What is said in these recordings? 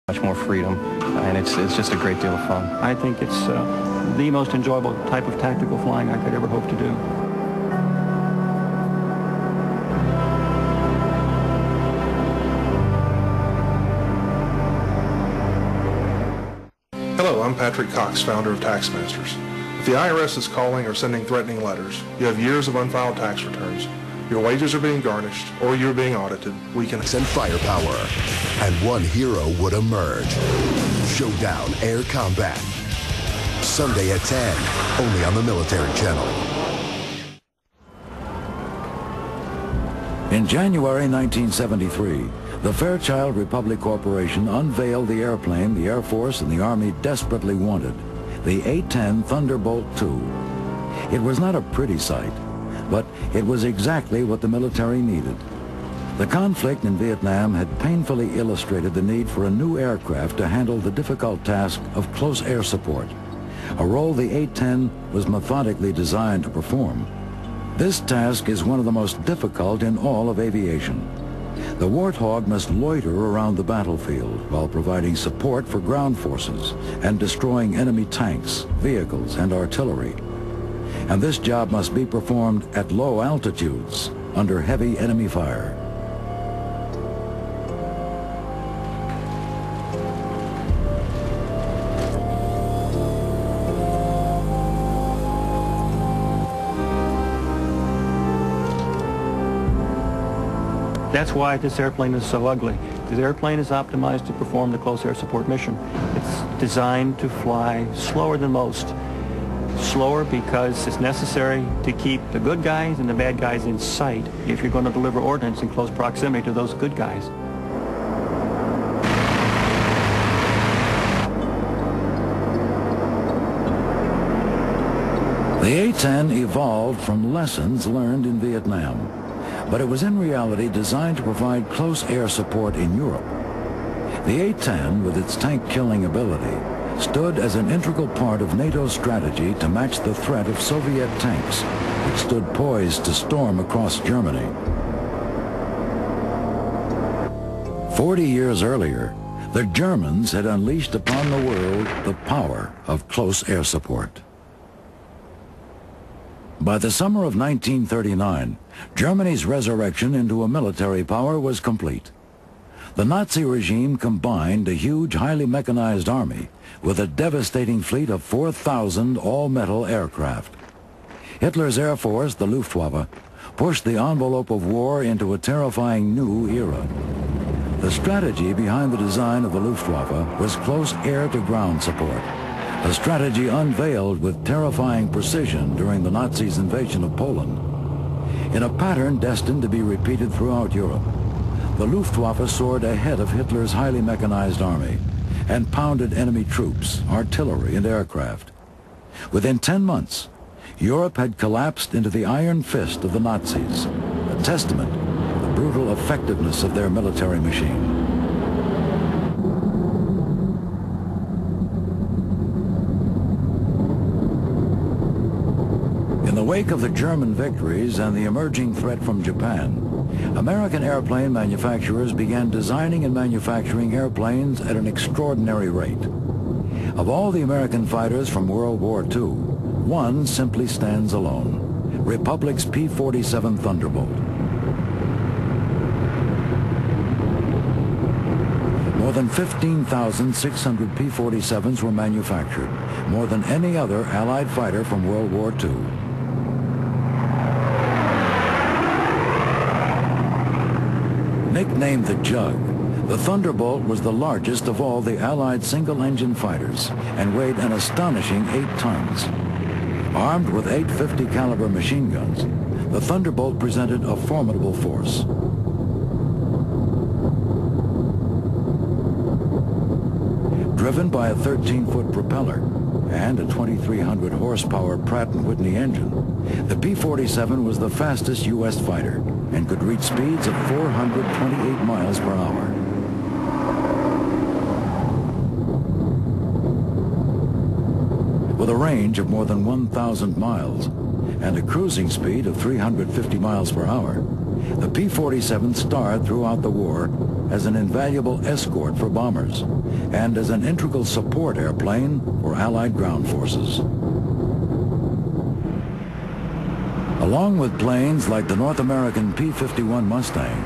much more freedom, and it's just a great deal of fun. I think it's the most enjoyable type of tactical flying I could ever hope to do. Hello, I'm Patrick Cox, founder of Taxmasters. If the IRS is calling or sending threatening letters, you have years of unfiled tax returns, your wages are being garnished, or you're being audited, we can send firepower, and one hero would emerge. Showdown Air Combat. Sunday at 10, only on the Military Channel. In January 1973, the Fairchild Republic Corporation unveiled the airplane the Air Force and the Army desperately wanted, the A-10 Thunderbolt II. It was not a pretty sight, but it was exactly what the military needed. The conflict in Vietnam had painfully illustrated the need for a new aircraft to handle the difficult task of close air support, a role the A-10 was methodically designed to perform. This task is one of the most difficult in all of aviation. The Warthog must loiter around the battlefield while providing support for ground forces and destroying enemy tanks, vehicles, and artillery. And this job must be performed at low altitudes under heavy enemy fire. That's why this airplane is so ugly. This airplane is optimized to perform the close air support mission. It's designed to fly slower than most. Slower because it's necessary to keep the good guys and the bad guys in sight if you're going to deliver ordnance in close proximity to those good guys. The A-10 evolved from lessons learned in Vietnam, but it was in reality designed to provide close air support in Europe. The A-10, with its tank-killing ability, stood as an integral part of NATO's strategy to match the threat of Soviet tanks, which stood poised to storm across Germany. 40 years earlier, the Germans had unleashed upon the world the power of close air support. By the summer of 1939, Germany's resurrection into a military power was complete. The Nazi regime combined a huge, highly mechanized army with a devastating fleet of 4,000 all-metal aircraft. Hitler's Air Force, the Luftwaffe, pushed the envelope of war into a terrifying new era. The strategy behind the design of the Luftwaffe was close air-to-ground support, a strategy unveiled with terrifying precision during the Nazis' invasion of Poland. In a pattern destined to be repeated throughout Europe, the Luftwaffe soared ahead of Hitler's highly mechanized army and pounded enemy troops, artillery, and aircraft. Within 10 months, Europe had collapsed into the iron fist of the Nazis, a testament to the brutal effectiveness of their military machine. In the wake of the German victories and the emerging threat from Japan, American airplane manufacturers began designing and manufacturing airplanes at an extraordinary rate. Of all the American fighters from World War II, one simply stands alone: Republic's P-47 Thunderbolt. More than 15,600 P-47s were manufactured, more than any other Allied fighter from World War II. Nicknamed the Jug, the Thunderbolt was the largest of all the Allied single-engine fighters and weighed an astonishing 8 tons. Armed with 850 caliber machine guns, the Thunderbolt presented a formidable force. Driven by a 13-foot propeller and a 2,300 horsepower Pratt & Whitney engine, the P-47 was the fastest U.S. fighter and could reach speeds of 428 miles per hour. With a range of more than 1,000 miles and a cruising speed of 350 miles per hour, the P-47 starred throughout the war as an invaluable escort for bombers and as an integral support airplane for Allied ground forces. Along with planes like the North American P-51 Mustang,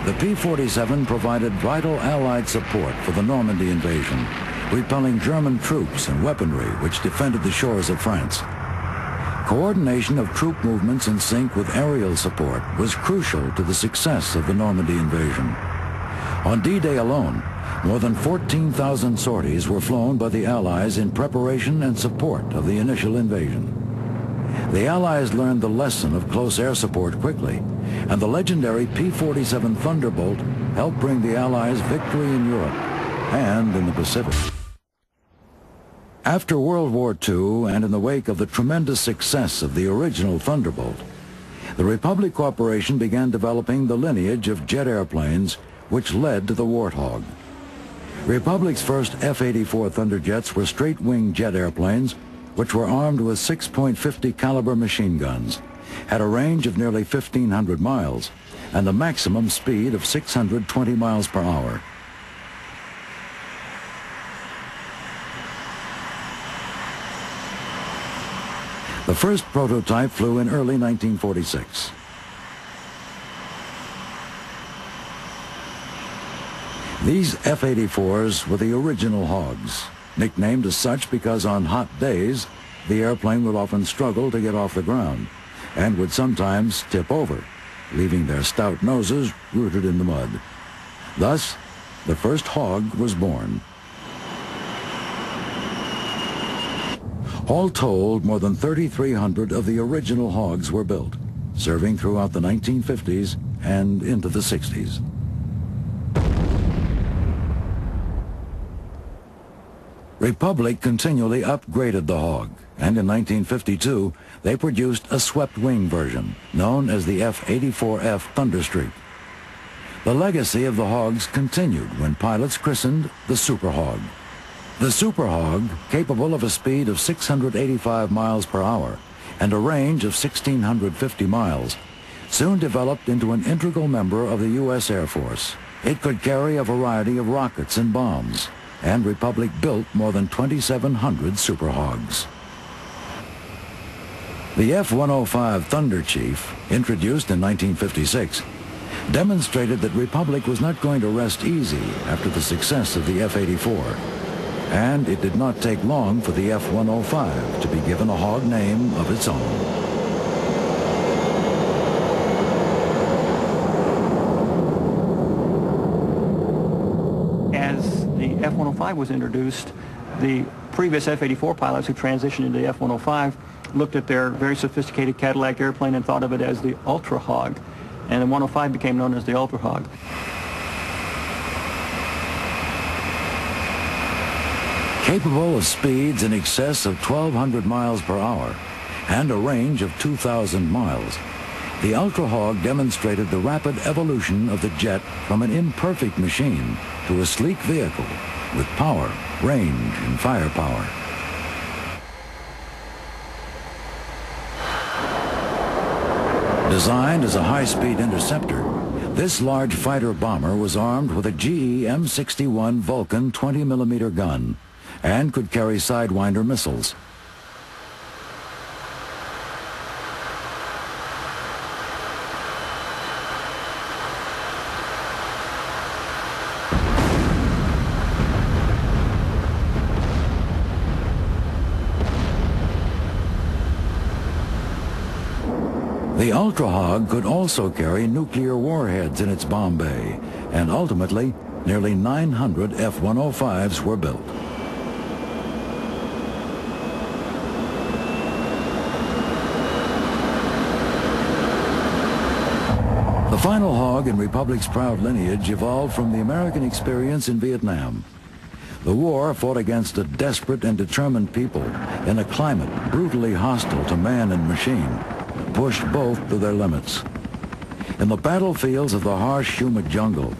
the P-47 provided vital Allied support for the Normandy invasion, repelling German troops and weaponry which defended the shores of France. Coordination of troop movements in sync with aerial support was crucial to the success of the Normandy invasion. On D-Day alone, more than 14,000 sorties were flown by the Allies in preparation and support of the initial invasion. The Allies learned the lesson of close air support quickly, and the legendary P-47 Thunderbolt helped bring the Allies victory in Europe and in the Pacific. After World War II, and in the wake of the tremendous success of the original Thunderbolt, the Republic Corporation began developing the lineage of jet airplanes which led to the Warthog. Republic's first F-84 Thunderjets were straight-wing jet airplanes which were armed with 6.50 caliber machine guns, had a range of nearly 1,500 miles, and a maximum speed of 620 miles per hour. The first prototype flew in early 1946. These F-84s were the original Hogs, nicknamed as such because on hot days, the airplane would often struggle to get off the ground and would sometimes tip over, leaving their stout noses rooted in the mud. Thus, the first Hog was born. All told, more than 3,300 of the original Hogs were built, serving throughout the 1950s and into the 60s. Republic continually upgraded the Hog, and in 1952, they produced a swept-wing version, known as the F-84F Thunderstreak. The legacy of the Hogs continued when pilots christened the Super Hog. The Super Hog, capable of a speed of 685 miles per hour and a range of 1,650 miles, soon developed into an integral member of the U.S. Air Force. It could carry a variety of rockets and bombs, and Republic built more than 2,700 Super Hogs. The F-105 Thunder Chief, introduced in 1956, demonstrated that Republic was not going to rest easy after the success of the F-84. And it did not take long for the F-105 to be given a Hog name of its own. As the F-105 was introduced, the previous F-84 pilots who transitioned into the F-105 looked at their very sophisticated Cadillac airplane and thought of it as the Ultra Hog, and the 105 became known as the Ultra Hog. Capable of speeds in excess of 1,200 miles per hour and a range of 2,000 miles, the Ultra Hog demonstrated the rapid evolution of the jet from an imperfect machine to a sleek vehicle with power, range, and firepower. Designed as a high-speed interceptor, this large fighter bomber was armed with a GE M61 Vulcan 20mm gun and could carry Sidewinder missiles. The Ultra Hog could also carry nuclear warheads in its bomb bay, and ultimately, nearly 900 F-105s were built. The final Hog in Republic's proud lineage evolved from the American experience in Vietnam. The war fought against a desperate and determined people in a climate brutally hostile to man and machine, pushed both to their limits. In the battlefields of the harsh, humid jungle,